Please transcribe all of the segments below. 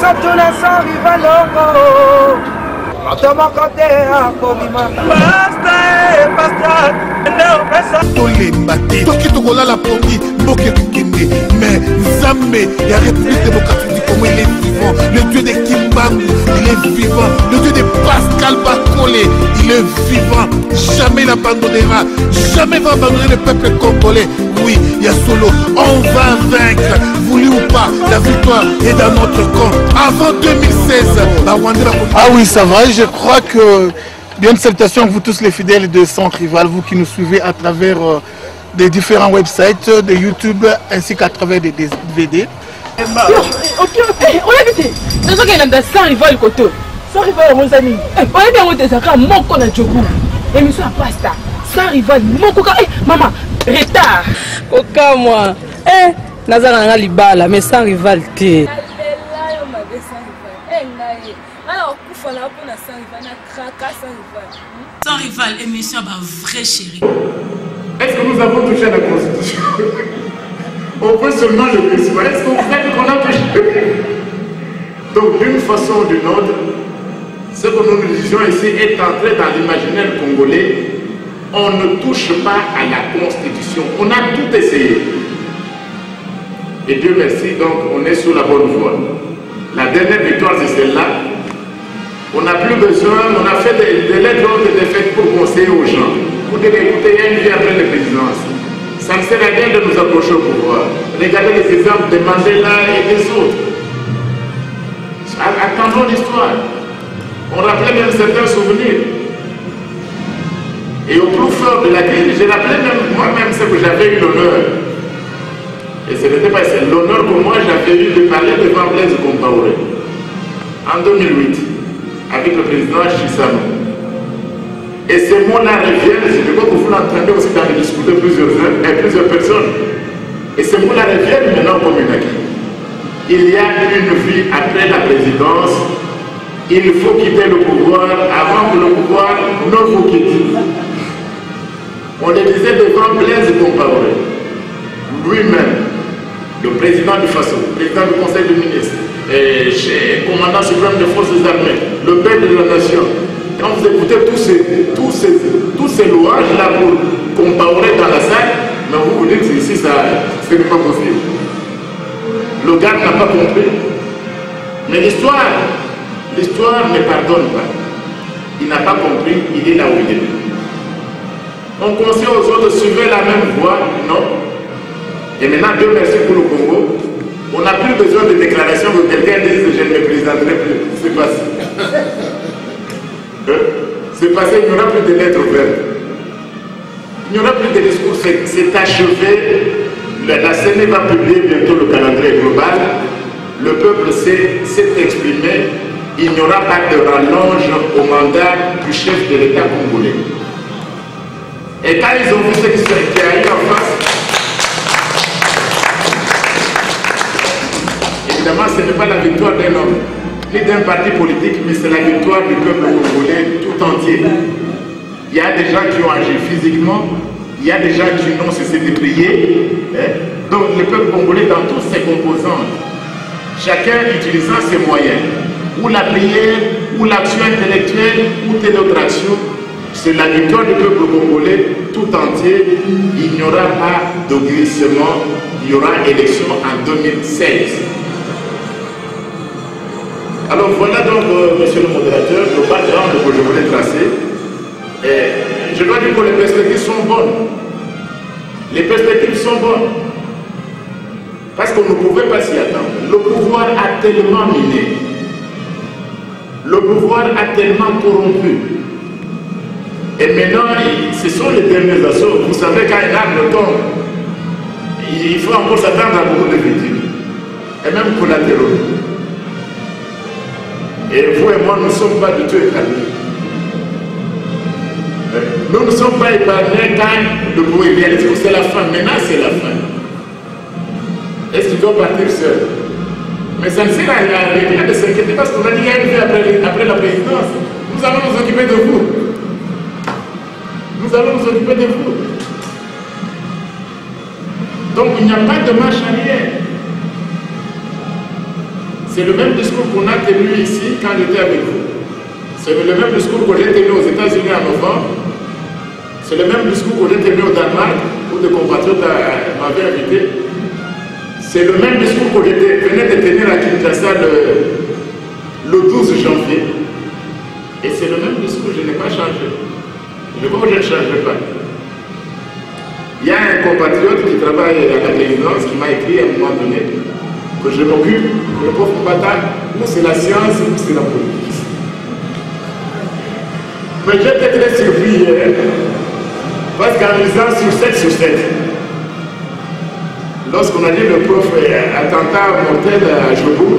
Satuna sans rivalongo. Toma côté à Komima. Basta, basta. Tolemba te toki tokola la pongi mboke kikende mais Nzambe la République démocratique du Congo il est vivant, le Dieu de Kimbangu il est vivant, le Dieu de Pascal Bakole il est vivant, jamais il abandonnera, jamais il va abandonner le peuple congolais. Oui, il y a solo, on va vaincre, voulu ou pas, la victoire est dans notre camp. Avant 2016, ah oui, ça va, je crois que bien de salutations à vous tous les fidèles de Centre Rival, vous qui nous suivez à travers des différents websites, de YouTube ainsi qu'à travers des DVD. Ok, on a vu, nous avons dans Centre Rival côté. Centre Rival, mon ami. On a bien monté ça quand mon qu'on a Djokou. Émission à pasta. Centre Rival, mon coca. Maman, retard. Coca moi. Nazana libala mais Centre Rival té. Sans rival, émission bah vrai chérie. Est-ce que nous avons touché à la Constitution? On peut seulement le principal. Est-ce qu'on fait qu'on a touché? Donc d'une façon ou d'une autre, ce que nous disions ici est entré dans l'imaginaire congolais. On ne touche pas à la Constitution. On a tout essayé. Et Dieu merci, donc on est sur la bonne voie. La dernière victoire c'est celle-là. On n'a plus besoin, on a fait des lettres de défaite pour conseiller aux gens. Pour dire écoutez, il y a une vie après la présidence. Ça ne sert à rien de nous approcher au pouvoir. Regardez les exemples de Mandela et des autres. Attendons l'histoire. On rappelait même certains souvenirs. Et au plus fort de la crise, j'ai rappelé même moi-même ce que j'avais eu l'honneur. Et ce n'était pas l'honneur que moi j'avais eu de parler devant Blaise Compaoré en 2008. Avec le président Chissano. Et ces mots-là reviennent, je crois que vous l'entendez aussi dans les discours de plusieurs personnes. Et ces mots-là reviennent maintenant comme une acquis. Il y a une vie après la présidence, il faut quitter le pouvoir avant que le pouvoir ne vous quitte. On le disait devant Blaise Compaoré, lui-même, le président du FASO, le président du Conseil des ministres, chez commandant suprême des forces armées, le père de la nation. Quand vous écoutez tous ces louanges-là pour Compaoré dans la salle, mais vous vous dites ici, ce n'est pas possible. Le gars n'a pas compris. Mais l'histoire ne pardonne pas. Il n'a pas compris, il est là où il est. On conseille aux autres de suivre la même voie, non. Et maintenant, Dieu merci pour le Congo. On n'a plus besoin de déclaration que quelqu'un dise que je ne me présenterai plus. C'est passé. C'est passé, il n'y aura plus de lettres ouvertes. Il n'y aura plus de discours, c'est achevé. La CENI va publier bientôt le calendrier global. Le peuple s'est exprimé. Il n'y aura pas de rallonge au mandat du chef de l'État congolais. Et quand ils ont vu ce qui a eu en face, évidemment, ce n'est pas la victoire d'un homme, ni d'un parti politique, mais c'est la victoire du peuple congolais tout entier. Il y a des gens qui ont agi physiquement, il y a des gens qui n'ont cessé de prier. Donc le peuple congolais dans toutes ses composantes, chacun utilisant ses moyens, ou la prière, ou l'action intellectuelle, ou telle autre action, c'est la victoire du peuple congolais tout entier. Il n'y aura pas de glissement, il y aura élection en 2016. Alors voilà donc, monsieur le modérateur, le background que je voulais tracer. Et je dois dire que les perspectives sont bonnes. Les perspectives sont bonnes. Parce qu'on ne pouvait pas s'y attendre. Le pouvoir a tellement miné. Le pouvoir a tellement corrompu. Et maintenant, ce sont les derniers assauts. Vous savez, quand une arme tombe, il faut encore s'attendre à beaucoup de victimes. Et même collatéraux. Et vous et moi, nous ne sommes pas du tout épargnés. Nous ne sommes pas épargnés quand le bruit vient. Est-ce que c'est la fin? Maintenant, c'est la fin. Est-ce qu'il doit partir seul? Mais ça ne sert à rien de s'inquiéter parce qu'on a dit qu'il y a une vie après la présidence. Nous allons nous occuper de vous. Nous allons nous occuper de vous. Donc il n'y a pas de marche arrière. C'est le même discours qu'on a tenu ici quand j'étais avec vous. C'est le même discours que j'ai tenu aux États-Unis en novembre. C'est le même discours que j'ai tenu au Danemark, où des compatriotes m'avaient invité. C'est le même discours que je venais de tenir à Kinshasa le 12 janvier. Et c'est le même discours, je n'ai pas changé. Je vois que je ne changerai pas. Il y a un compatriote qui travaille à la présidence qui m'a écrit à un moment donné que je m'occupe, le pauvre bâtard, ou c'est la science ou c'est la politique. Mais j'étais très surpris hier, parce qu'en lisant sur 7, lorsqu'on a dit le prof attentat mortel à Jobourg,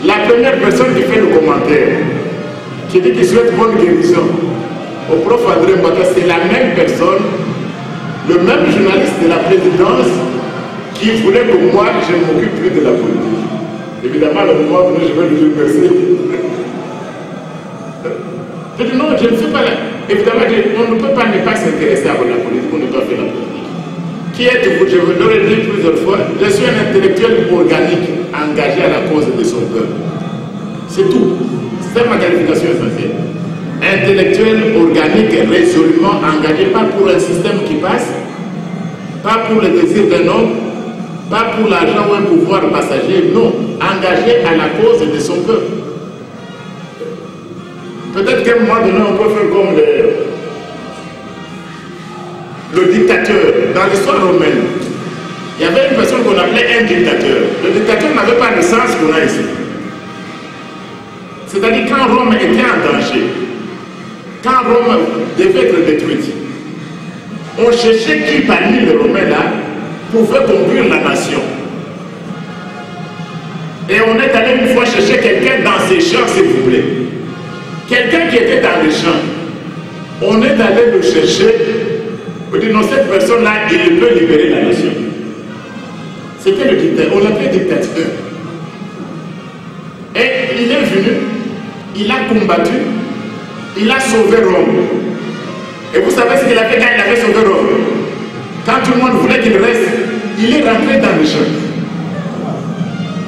la première personne qui fait le commentaire, qui dit qu'il souhaite bonne guérison au prof André Mbata, c'est la même personne, le même journaliste de la présidence qui voulait que moi je ne m'occupe plus de la politique. Évidemment, le moment venu, je vais lui dire merci. Je dis non, je ne sais pas là. Évidemment, on ne peut pas ne pas s'intéresser à la politique, on ne peut pas faire la politique. Qui êtes-vous? Je vous l'aurais dit plusieurs fois, je suis un intellectuel organique engagé à la cause de son peuple. C'est tout. C'est ma qualification essentielle. Intellectuel, organique, résolument engagé, pas pour un système qui passe, pas pour le désir d'un homme, pas pour l'argent ou un pouvoir passager, non, engagé à la cause de son peuple. Peut-être qu'à un moment donné, on peut faire comme le dictateur. Dans l'histoire romaine, il y avait une personne qu'on appelait un dictateur. Le dictateur n'avait pas le sens qu'on a ici. C'est-à-dire quand Rome était en danger, quand Rome devait être détruite, on cherchait qui parmi les Romains là pouvait conduire la nation. Et on est allé une fois chercher quelqu'un dans ses champs, s'il vous plaît. Quelqu'un qui était dans les champs. On est allé le chercher. On dit non, cette personne-là, il peut libérer la nation. C'était le dictateur. On l'appelait dictateur. Et il est venu, il a combattu, il a sauvé Rome. Et vous savez ce qu'il a fait quand il avait sauvé Rome? Quand tout le monde voulait qu'il reste, il est rentré dans les champs.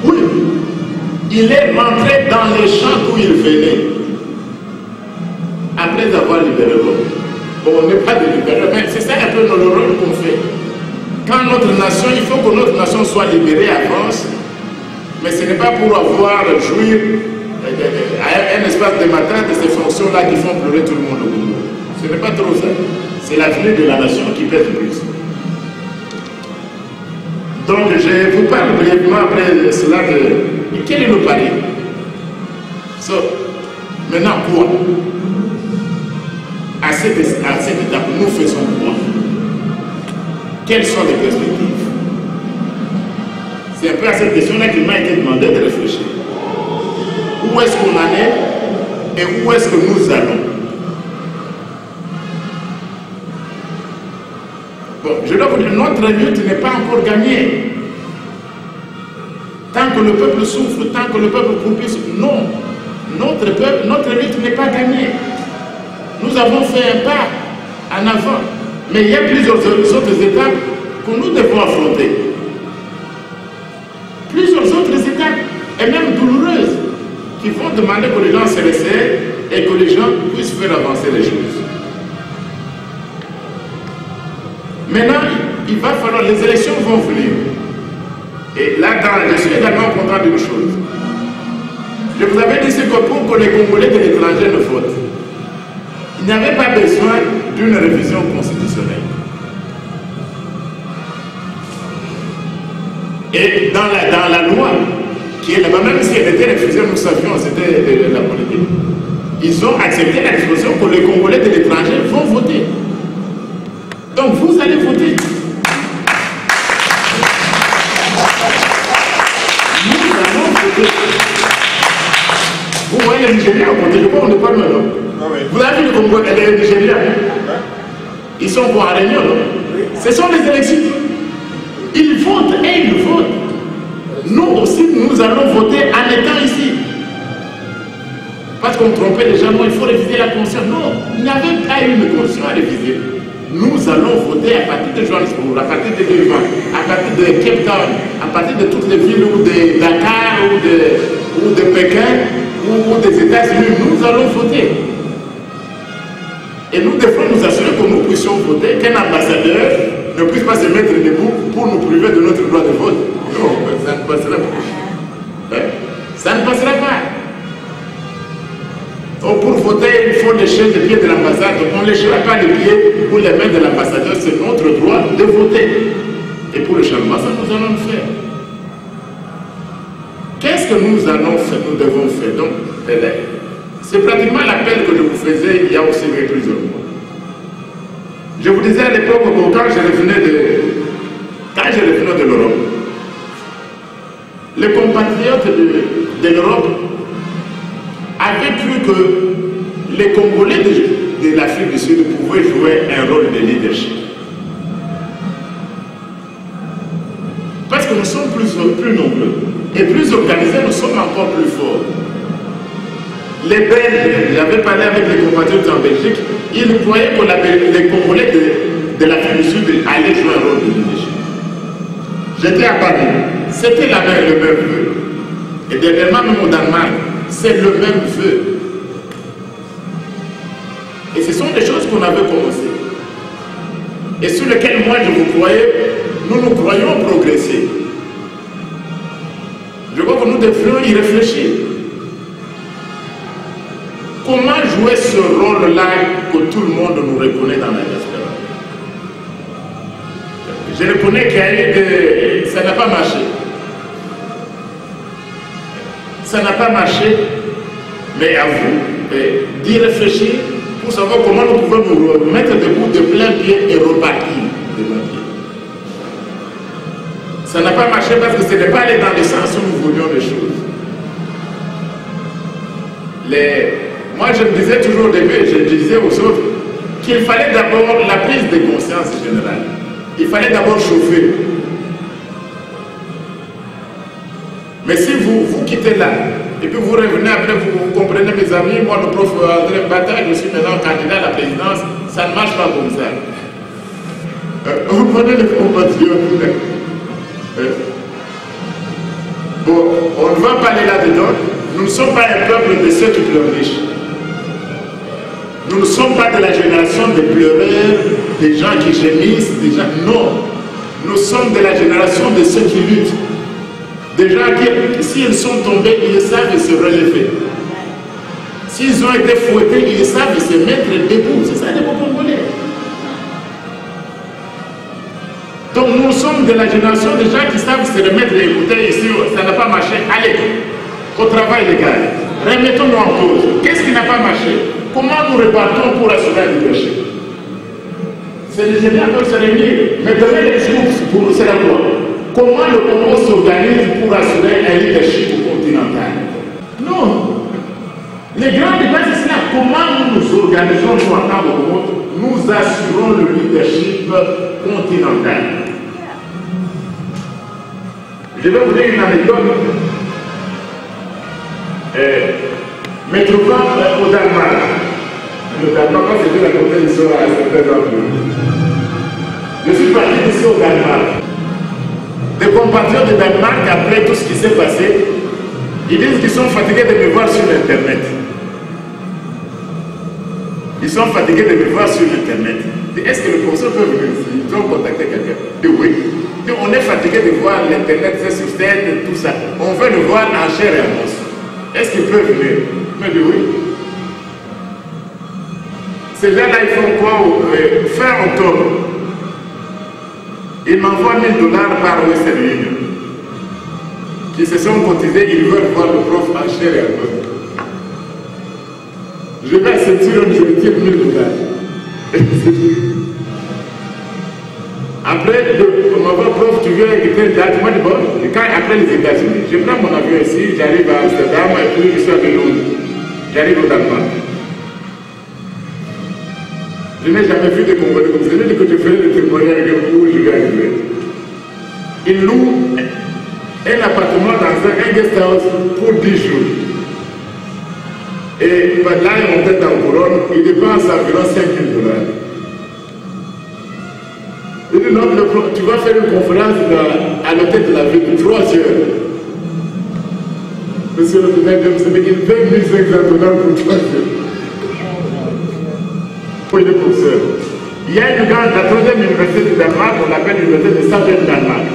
Oui, il est rentré dans les champs d'où il venait. Après avoir libéré Rome. Bon, on n'est pas des libérés, mais c'est ça un peu le rôle qu'on fait. Quand notre nation, il faut que notre nation soit libérée, avance, mais ce n'est pas pour avoir jouir un espace de matin de ces fonctions-là qui font pleurer tout le monde au Congo. Ce n'est pas trop ça. C'est l'avenir de la nation qui pèse plus. Donc, je vous parle brièvement après cela de quel est le pari. Maintenant, quoi? À cette étape, nous faisons quoi? Quelles sont les perspectives? C'est un peu à cette question-là qu'il m'a été demandé de réfléchir. Où est-ce qu'on en est et où est-ce que nous allons? Bon, je dois vous dire, notre lutte n'est pas encore gagnée. Tant que le peuple souffre, tant que le peuple croupit, non. Notre lutte n'est pas gagnée. Nous avons fait un pas en avant, mais il y a plusieurs autres étapes que nous devons affronter. Plusieurs autres étapes, et même douloureuses, qui vont demander que les gens se resserrent et que les gens puissent faire avancer les choses. Maintenant, il va falloir, les élections vont venir. Et là, je suis également content d'une chose. Je vous avais dit que pour que les Congolais de l'étranger ne votent, il n'y avait pas besoin d'une révision constitutionnelle. Et dans la loi, qui est là-bas, même si elle était refusée, nous savions c'était de la politique, ils ont accepté la disposition que les Congolais de l'étranger vont voter. Donc vous allez voter. Nous allons voter. Vous voyez les Nigériens à côté, je crois qu'on n'est pas loin. Vous avez vu le Congo, les Nigériens? Ils sont pour en réunion, non? Ce sont les élections. Ils votent et ils votent. Nous aussi, nous allons voter en étant ici. Parce qu'on trompait les gens, non, il faut réviser la Constitution. Non, il n'y avait pas une Constitution à réviser. Nous allons voter à partir de Johannesburg, à partir de Durban, à partir de Cape Town, à partir de toutes les villes ou de Dakar ou de ou de Pékin ou des États-Unis, nous allons voter. Et nous devons nous assurer que nous puissions voter, qu'un ambassadeur ne puisse pas se mettre debout pour nous priver de notre droit de vote. Non, ça ne passera pas. Ça ne passera pas. Donc pour voter, il faut lécher les pieds de l'ambassade. On ne léchera pas les pieds ou les mains de l'ambassadeur, c'est notre droit de voter. Et pour le changement, ça nous allons le faire. Qu'est-ce que nous allons faire, nous devons faire? Donc, c'est pratiquement l'appel que je vous faisais il y a aussi plusieurs mois. Je vous disais à l'époque, quand je revenais de l'Europe, les compatriotes de l'Europe avaient cru que les Congolais de l'Afrique du Sud pouvaient jouer un rôle de leadership. Parce que nous sommes plus nombreux et plus organisés, nous sommes encore plus forts. Les Belges, j'avais parlé avec les compatriotes en Belgique, ils croyaient que les Congolais de l'Afrique du Sud allaient jouer un rôle de leadership. J'étais à Paris, c'était le même vœu. Et dernièrement, même au Danemark, c'est le même vœu. Et ce sont des choses qu'on avait commencées. Et sur lesquelles moi je vous croyais, nous croyons progresser. Je crois que nous devrions y réfléchir. Comment jouer ce rôle-là que tout le monde nous reconnaît dans la diaspora? Je reconnais qu'il y a eu ça n'a pas marché. Ça n'a pas marché, mais à vous d'y réfléchir pour savoir comment nous pouvons nous mettre debout de plein pied et repartir de plein pied. Ça n'a pas marché parce que ce n'est pas allé dans le sens où nous voulions les choses. Moi, je me disais toujours au début, je disais aux autres, qu'il fallait d'abord la prise de conscience générale. Il fallait d'abord chauffer. Mais si vous quittez là, et puis vous revenez après, vous comprenez mes amis, moi le prof André Bataille, je suis maintenant candidat à la présidence, ça ne marche pas comme ça. Vous prenez les compatriotes. Bon, on ne va pas aller là-dedans. Nous ne sommes pas un peuple de ceux qui pleurent riches. Nous ne sommes pas de la génération des pleureurs, des gens qui gémissent, des gens... Non. Nous sommes de la génération de ceux qui luttent. Des gens qui, s'ils sont tombés, ils savent se relever. S'ils ont été fouettés, ils savent se mettre debout. C'est ça les Congolais. Donc nous sommes de la génération des gens qui savent se remettre et écouter ici, ça n'a pas marché. Allez, au travail les gars, remettons-nous en cause. Qu'est-ce qui n'a pas marché? Comment nous repartons pour assurer la leadership? C'est les général qui se réunir. Mais demain les discours pour nous, c'est la quoi? Comment le Congo s'organise pour assurer un leadership continental? Non. Les grands débats, c'est cela. Comment nous nous organisons nous en tant que Congo? Nous assurons le leadership continental. Je vais vous dire une anecdote. Me trouvant au Danemark, le Danemark, quand c'était la compétition à certains endroits, je suis parti d'ici au Danemark. Des compatriotes du Danemark, après tout ce qui s'est passé, ils disent qu'ils sont fatigués de me voir sur Internet. Ils sont fatigués de me voir sur Internet. Est-ce que le professeur peut venir ici? Ils ont contacté quelqu'un. Ils disent oui. On est fatigué de voir l'Internet, c'est sur scène, tout ça. On veut le voir en chair et en os. Est-ce qu'ils peuvent venir? Je me dis oui. Ces gens-là, ils font quoi? Fin octobre, ils m'envoient $1000 par Western Union. Qui se sont cotisés, ils veulent voir le prof en chair et en os. Je vais à cette je retire $1000. Après, on m'envoie prof, tu viens écouter une date. Moi, bon, après les États-Unis, je prends mon avion ici, j'arrive à Amsterdam et puis je suis à Londres. J'arrive au Danemark. Je n'ai jamais vu de Congolais comme ça. Je dis que je fais le témoignage avec vous, je vais arriver. Ils louent un appartement dans un guest house pour 10 jours. Et là, ils montent en couronne, ils dépensent environ $5000. Je dis non, tu vas faire une conférence à l'hôtel de la ville de 3 heures. Monsieur le directeur, vous savez qu'il paye 1500 $ pour toi. Pour les professeurs. Il y a une grande, la troisième université du Danemark, on l'appelle l'université de Southern Danemark.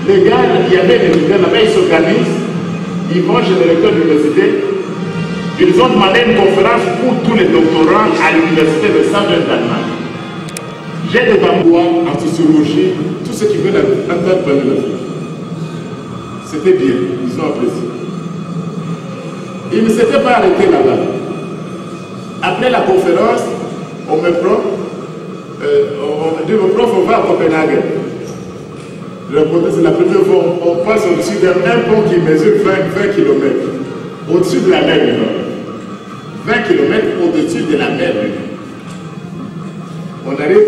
Les gars, il y avait des étudiants là-bas, ils s'organisent, ils vont chez le recteur de l'université, ils ont demandé une conférence pour tous les doctorants à l'université de Southern Danemark. J'ai devant moi en sociologie, tous ceux qui veulent entendre parler de l'Afrique. C'était bien, ils ont apprécié. Ils ne s'étaient pas arrêtés là-bas. Après la conférence, on me prend, on dit au prof, on va à Copenhague. C'est la première fois, on passe au-dessus d'un pont qui mesure 20 km. Au-dessus de la mer du Nord. 20 km au-dessus de la mer du Nord. On arrive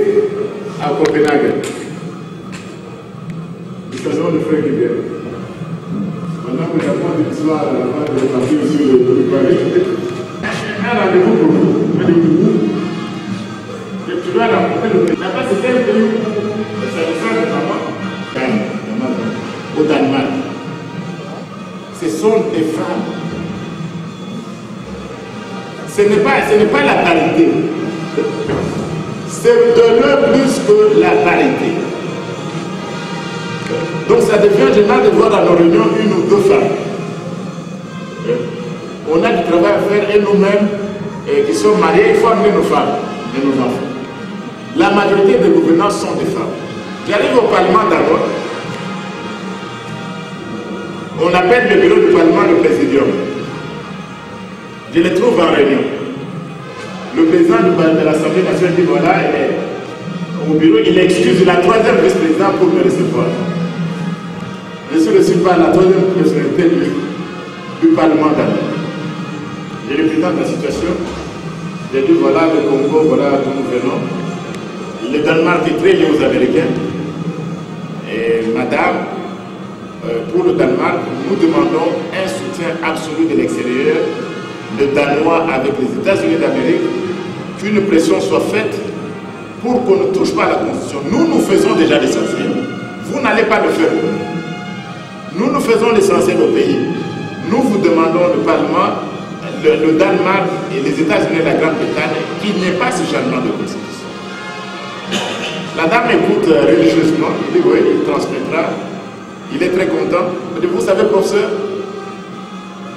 à Copenhague. Nous savons le frère qui vient. Maintenant que j'apprends l'histoire avant de partir sur le Paris, un rendez-vous pour vous. Tu dois rencontrer le pays. Là-bas, c'est un pays où ça ressemble vraiment au Danemark. Ce sont des femmes. Ce n'est pas la parité. C'est de l'un plus que la parité. Donc ça devient gênant de voir dans nos réunions une ou deux femmes. On a du travail à faire et nous-mêmes qui sommes mariés, il faut amener nos femmes et nos enfants. La majorité des gouvernants sont des femmes. J'arrive au Parlement d'abord. On appelle le bureau du Parlement le Présidium. Je les trouve en réunion. Le président de l'Assemblée nationale dit voilà, au bureau, il excuse la troisième vice-présidente pour me recevoir. Je suis reçu par la troisième personnalité du Parlement d'abord. Je lui présente la situation. J'ai dit voilà le Congo, voilà d'où nous venons. Le Danemark est très lié aux Américains. Et madame, pour le Danemark, nous demandons un soutien absolu de l'extérieur, le Danois avec les États-Unis d'Amérique, qu'une pression soit faite pour qu'on ne touche pas à la Constitution. Nous faisons déjà l'essentiel. Vous n'allez pas le faire. Nous faisons l'essentiel au pays. Nous vous demandons le Parlement, le Danemark et les États-Unis et la Grande-Bretagne qu'il n'y ait pas ce changement de Constitution. La dame écoute religieusement, il dit oui, il transmettra. Il est très content. Il dit, vous savez, professeur,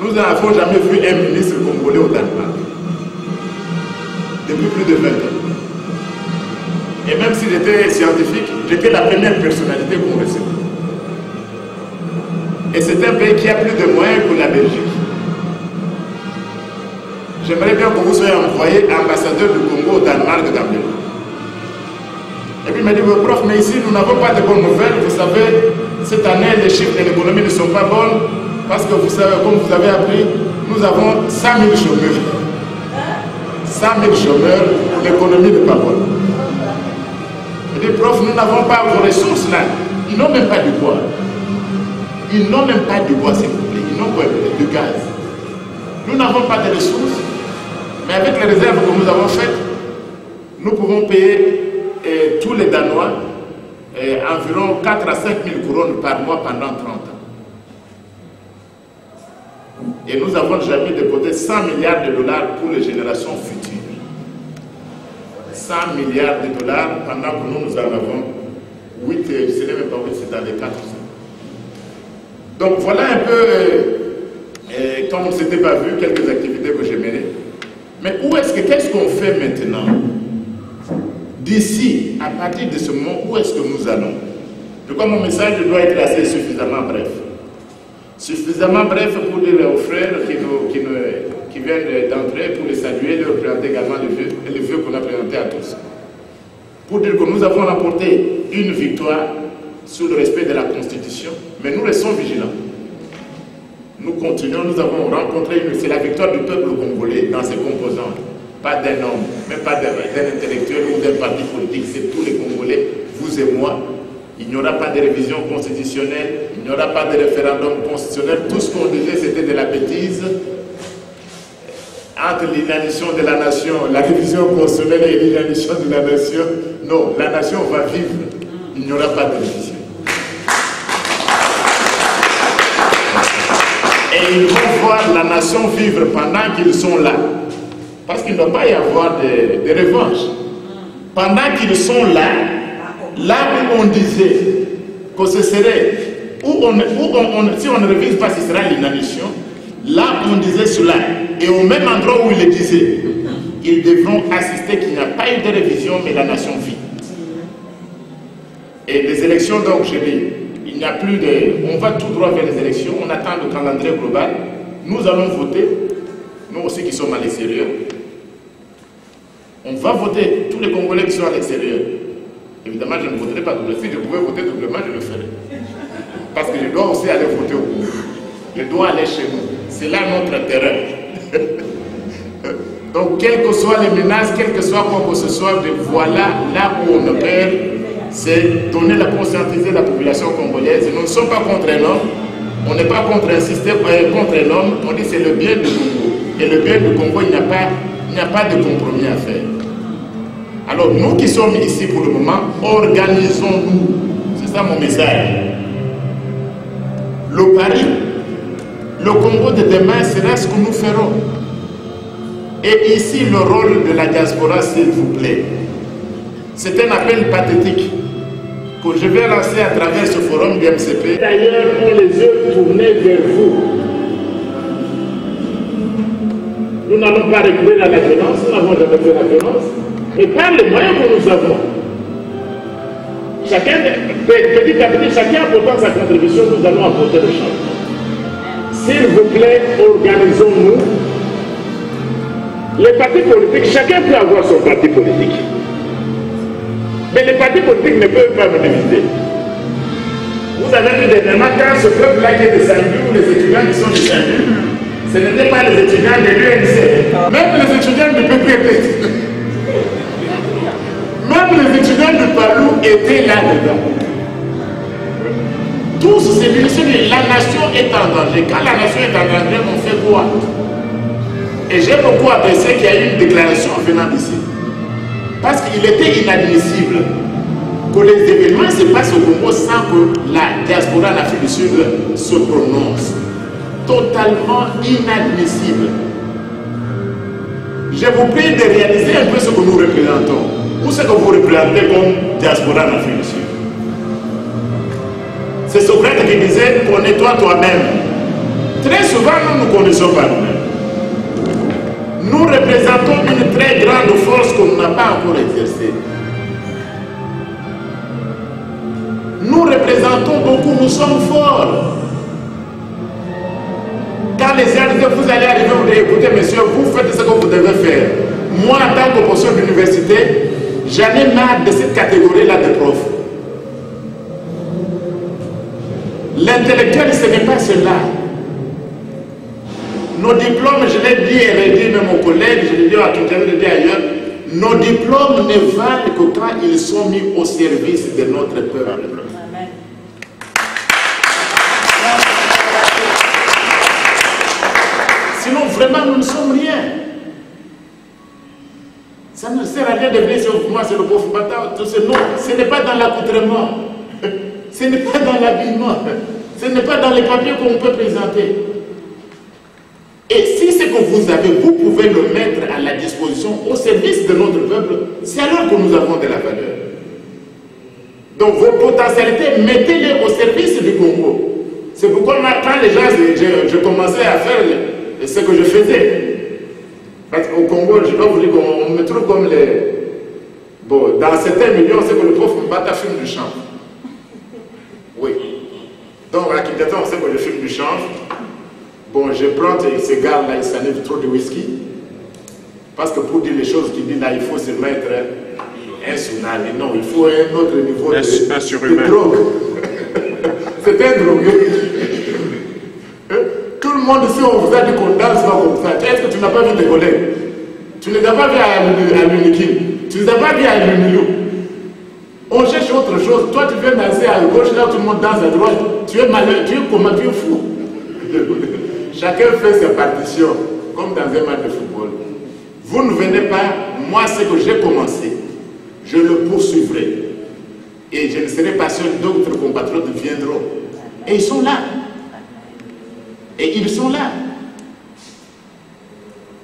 nous n'avons jamais vu un ministre congolais au Danemark. Depuis plus de 20 ans. Et même si j'étais scientifique, j'étais la première personnalité qu'on recevait. Et c'est un pays qui a plus de moyens que la Belgique. J'aimerais bien que vous soyez envoyé ambassadeur du Congo au Danemark d'emblée. Et puis il m'a dit, prof, mais ici nous n'avons pas de bonnes nouvelles. Vous savez, cette année, les chiffres de l'économie ne sont pas bons parce que vous savez, comme vous avez appris, nous avons 100 000 chômeurs. 100 000 chômeurs, l'économie n'est pas bonne. Il dit, prof, nous n'avons pas vos ressources là. Ils n'ont même pas du bois. Ils n'ont même pas du bois, s'il vous plaît. Ils n'ont pas de gaz. Nous n'avons pas de ressources, mais avec les réserves que nous avons faites, nous pouvons payer tous les Danois environ 4 à 5 000 couronnes par mois pendant 30 ans. Et nous avons déjà mis de côté 100 milliards de dollars pour les générations futures. 100 milliards de dollars pendant que nous en avons 8, je ne sais même pas où c'est dans les 4 ans. Donc voilà un peu, comme on ne s'était pas vu, quelques activités que j'ai menées. Mais qu'est-ce qu'on fait maintenant? D'ici, à partir de ce moment, où est-ce que nous allons? Je crois que mon message doit être assez suffisamment bref. Suffisamment bref pour dire aux frères qui viennent d'entrer, pour les saluer, leur présenter également les vœux qu'on a présentés à tous. Pour dire que nous avons remporté une victoire sur le respect de la Constitution, mais nous restons vigilants. Nous continuons, nous avons rencontré c'est la victoire du peuple congolais dans ses composantes. Pas d'un homme, même pas d'un intellectuel ou d'un parti politique, c'est tous les Congolais, vous et moi. Il n'y aura pas de révision constitutionnelle, il n'y aura pas de référendum constitutionnel. Tout ce qu'on disait, c'était de la bêtise. Entre l'inanition de la nation, la révision constitutionnelle et l'inanition de la nation, non, la nation va vivre. Il n'y aura pas de révision. Et ils vont voir la nation vivre pendant qu'ils sont là. Parce qu'il ne doit pas y avoir de revanche. Pendant qu'ils sont là, là où on disait que ce serait, si on ne révise pas, ce sera l'inanition, là on disait cela. Et au même endroit où il le disait, ils devront assister qu'il n'y a pas eu de révision, mais la nation vit. Et les élections, donc, je dis, il n'y a plus de... On va tout droit vers les élections, on attend le calendrier global. Nous allons voter, nous aussi qui sommes à l'extérieur. On va voter, tous les Congolais qui sont à l'extérieur. Évidemment, je ne voterai pas doublement. Si je pouvais voter doublement, je le ferais. Parce que je dois aussi aller voter au Congo. Je dois aller chez nous. C'est là notre terrain. Donc, quelles que soient les menaces, quel que soit quoi que ce soit, voilà là où on opère, c'est donner la conscientiser la population congolaise. Nous ne sommes pas contre un homme, on n'est pas contre un système, contre un homme, on dit c'est le bien du Congo. Et le bien du Congo, il n'y a pas de compromis à faire. Alors, nous qui sommes ici pour le moment, organisons-nous. C'est ça mon message. Le pari, le Congo de demain sera ce que nous ferons. Et ici, le rôle de la diaspora, s'il vous plaît. C'est un appel pathétique que je vais lancer à travers ce forum du MCP. D'ailleurs, ont les yeux tournés vers vous. Nous n'allons pas recourir à la violence, nous n'avons jamais fait la violence. Et par les moyens que nous avons, chacun, petit à petit, chacun apportant sa contribution, nous allons apporter le changement. S'il vous plaît, organisons-nous. Les partis politiques, chacun peut avoir son parti politique. Mais les partis politiques ne peuvent pas me diviser. Vous avez vu dernièrement, quand ce peuple-là qui est descendu, ou les étudiants qui sont descendus, ce n'étaient pas les étudiants de l'UNC, même les étudiants du PPP. Même les étudiants de Palou étaient là-dedans. Tous ces ministres, la nation est en danger. Quand la nation est en danger, on fait quoi? Et j'ai beaucoup apprécié qu'il y ait une déclaration venant d'ici. Parce qu'il était inadmissible que les événements se passent au Congo sans que la diaspora en Afrique du Sud se prononce. Totalement inadmissible. Je vous prie de réaliser un peu ce que nous représentons. Ou ce que vous représentez comme diaspora en Afrique du Sud. C'est Socrate qui disait, connais-toi toi-même. Très souvent, nous ne nous connaissons pas nous-mêmes. Nous représentons une très grande force qu'on n'a pas encore exercée. Nous représentons beaucoup, nous sommes forts. Quand les gens disent, vous allez arriver, vous devez écouter, messieurs, vous faites ce que vous devez faire. Moi, en tant que professeur d'université, j'en ai marre de cette catégorie-là de profs. L'intellectuel, ce n'est pas cela. Nos diplômes, je l'ai dit et redit même aux collègues, je l'ai dit à tout le monde, je l'ai dit ailleurs, nos diplômes ne valent que quand ils sont mis au service de notre peuple. Sinon, vraiment, nous ne sommes rien. Ça ne sert à rien de venir sur moi, c'est le pauvre bâtard. Non, ce n'est pas dans l'accoutrement, ce n'est pas dans l'habillement, ce n'est pas dans les papiers qu'on peut présenter. Et si ce que vous avez, vous pouvez le mettre à la disposition, au service de notre peuple, c'est alors que nous avons de la valeur. Donc vos potentialités, mettez-les au service du Congo. C'est pourquoi quand les gens, je commençais à faire ce que je faisais. Parce qu'au Congo, je dois vous dire qu'on me trouve comme les... Bon, dans certains milieux, on sait que le pauvre Mbata fume du chanvre. Oui. Donc à Kinshasa, on sait que je fume du chanvre. Bon, je prends ces gars-là, ils s'enlèvent trop de whisky. Parce que pour dire les choses qu'il dit là, il faut se mettre un tsunami. Non, il faut un autre niveau de drogue. C'est un drogué. Tout le monde ici, on vous a dit qu'on danse pas comme ça. Est-ce que tu n'as pas vu tes collègues? Tu ne les as pas vus à l'Unikin. Tu ne les as pas vus à l'Unilou. On cherche autre chose. Toi, tu viens danser à gauche, là, tout le monde danse à droite. Tu es malheureux, tu es comment, tu es fou. Chacun fait sa partition, comme dans un match de football. Vous ne venez pas, moi, ce que j'ai commencé, je le poursuivrai. Et je ne serai pas seul, d'autres compatriotes viendront. Et ils sont là. Et ils sont là.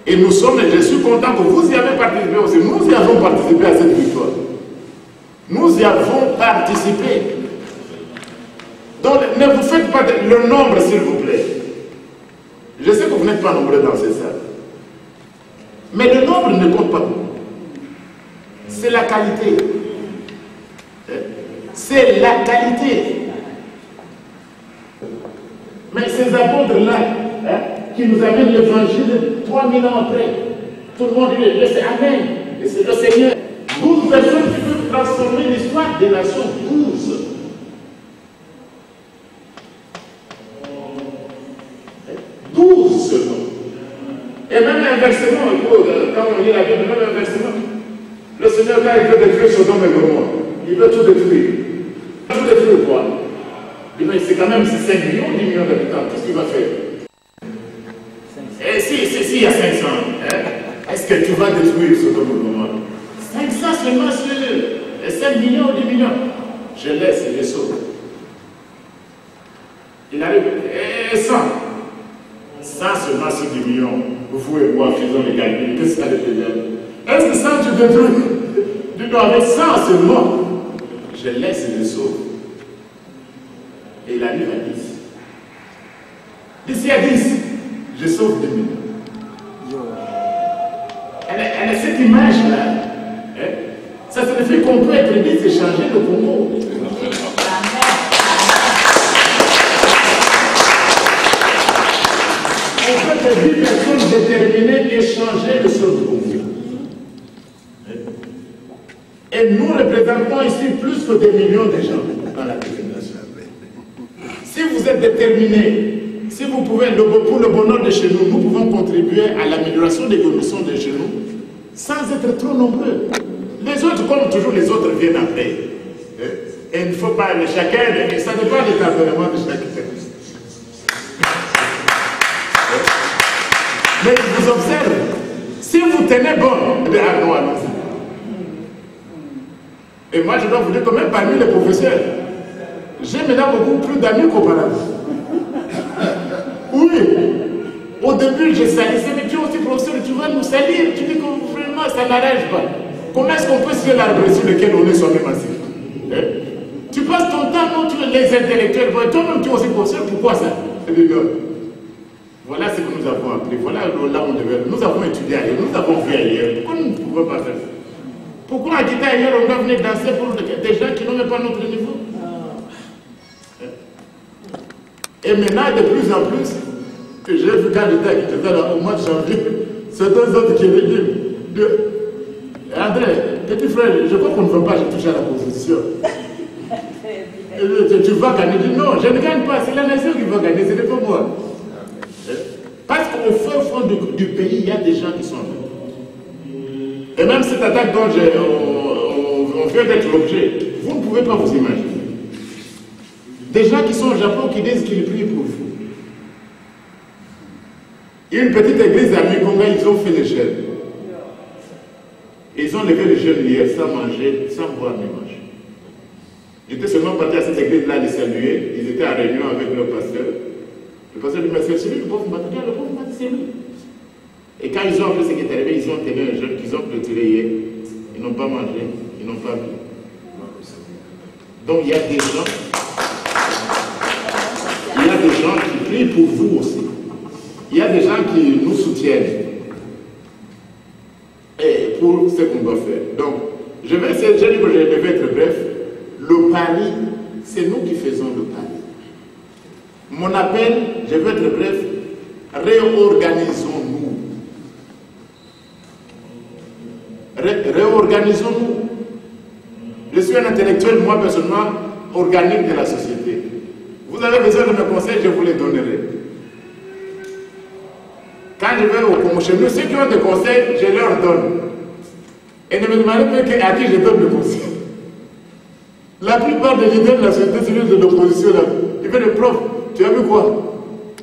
Et nous sommes, je suis content que vous y avez participé aussi. Nous y avons participé à cette victoire. Nous y avons participé. Donc ne vous faites pas le nombre, s'il vous plaît. Je sais que vous n'êtes pas nombreux dans ces salles. Mais le nombre ne compte pas beaucoup. C'est la qualité. C'est la qualité. Mais ces apôtres-là, qui nous amènent l'évangile 3000 ans après, tout le monde dit, c'est Amen. Et c'est le Seigneur. 12 personnes qui peuvent transformer l'histoire des nations. 12. Seulement. Et même inversement, quand on lit la Bible, même inversement, le Seigneur, quand il veut détruire Sodome et Gomorrhe, il veut tout détruire. Tout détruire quoi? C'est quand même 5 millions, 10 millions d'habitants, qu'est-ce qu'il va faire? Et si il y a 500, est-ce que tu vas détruire Sodome et Gomorrhe? 500 seulement sur 5 millions ou 10 millions. Je laisse et je sauve. Il arrive, et 100. 100 seulement sur 10 millions, vous et moi faisons les calculs, qu'est-ce que ça veut dire? Est-ce que 100 tu détruis? Tu dois avec 100 seulement. Je laisse et je sauve. Et il arrive à 10. D'ici à 10, je sauve 2 millions. Elle a cette image-là. Ça signifie qu'on peut être 10 et changer le Congo. On peut être 10 personnes déterminées et changer le sol du Congo. Et nous représentons ici plus que des millions de gens dans la détermination. Si vous êtes déterminés, si vous pouvez, pour le bonheur de chez nous, nous pouvons contribuer à l'amélioration des conditions de chez nous sans être trop nombreux. Les autres, comme toujours, les autres viennent après. Et il ne faut pas, mais chacun, ça dépend du tempérament de chacun. Mais je vous observe, si vous tenez bon, allons-y. Et moi, je dois vous dire que même parmi les professeurs, j'ai maintenant beaucoup plus d'amis qu'auparavant. Oui, au début, je salissais, mais tu es aussi professeur, tu vas nous salir, tu dis que vraiment, ça n'arrange pas. Comment est-ce qu'on peut se l'arbre sur lequel on est soi-même assis? Tu passes ton temps, non, tu es les intellectuels, toi-même tu es aussi professeur, pourquoi ça? Voilà ce que nous avons appris, voilà là où on devait. Nous avons étudié ailleurs, nous avons vu ailleurs. Pourquoi nous ne pouvons pas faire ça? Pourquoi à quitter ailleurs, on doit venir danser pour des gens qui n'ont même pas notre niveau? Et maintenant, de plus en plus, j'ai vu quand j'étais à Kitezala au mois de janvier, certains autres qui avaient dit André, petit frère, je crois qu'on ne veut pas toucher à la constitution. Tu vas gagner. Je dis non, je ne gagne pas, c'est la nation qui va gagner, ce n'est pas moi. Parce qu'au fond du pays, il y a des gens qui sont là. Et même cette attaque dont on vient d'être l'objet, vous ne pouvez pas vous imaginer. Des gens qui sont au Japon qui disent qu'ils prient pour vous. Il y a une petite église à Mikonga, ils ont fait les jeûnes. Ils ont levé les jeûnes hier sans manger, sans boire ni manger. J'étais seulement parti à cette église-là les saluer. Ils étaient en réunion avec leur pasteur. Le pasteur lui dit, c'est lui le pauvre matin, le pauvre matin, c'est lui. Et quand ils ont appris ce qui est arrivé, ils ont tenu un jeûne qu'ils ont clôturé hier. Ils n'ont pas mangé, ils n'ont pas bu. Donc il y a des gens. Il y a des gens qui prient pour vous aussi. Il y a des gens qui nous soutiennent. Et pour ce qu'on doit faire. Donc, je vais essayer, j'ai dit que je devais être bref. Le pari, c'est nous qui faisons le pari. Mon appel, je vais être bref, réorganisons-nous. Réorganisons-nous. Je suis un intellectuel, moi personnellement, organique de la société. Vous avez besoin de mes conseils, je vous les donnerai. Quand je vais au Congo, chez nous, ceux qui ont des conseils, je leur donne. Et ne me demandez pas à qui je donne des conseils. La plupart des leaders de la société civile de l'opposition, ils font des profs. Tu as vu quoi?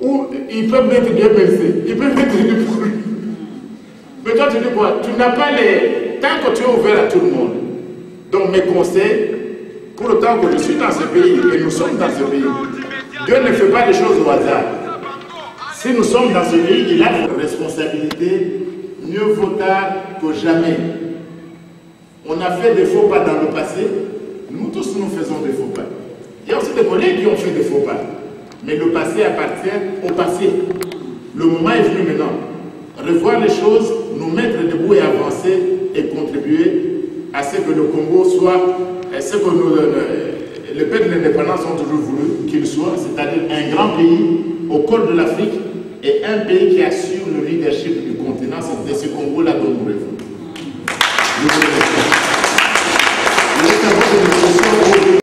Ou ils peuvent mettre des MLC, ils peuvent mettre des produits. Mais toi, tu dis quoi? Tu n'as pas les. Tant que tu es ouvert à tout le monde. Donc, mes conseils, pour le temps que je suis dans ce pays, et nous sommes dans ce pays, Dieu ne fait pas des choses au hasard. Si nous sommes dans ce pays, il a une responsabilité, mieux vaut tard que jamais. On a fait des faux pas dans le passé, nous tous nous faisons des faux pas. Il y a aussi des collègues qui ont fait des faux pas. Mais le passé appartient au passé. Le moment est venu maintenant. Revoir les choses, nous mettre debout et avancer et contribuer à ce que le Congo soit ce que les peuples d'indépendance ont toujours voulu qu'il soit, c'est-à-dire un grand pays au cœur de l'Afrique et un pays qui assure le leadership du continent. C'est de ce Congo-là dont nous rêvons.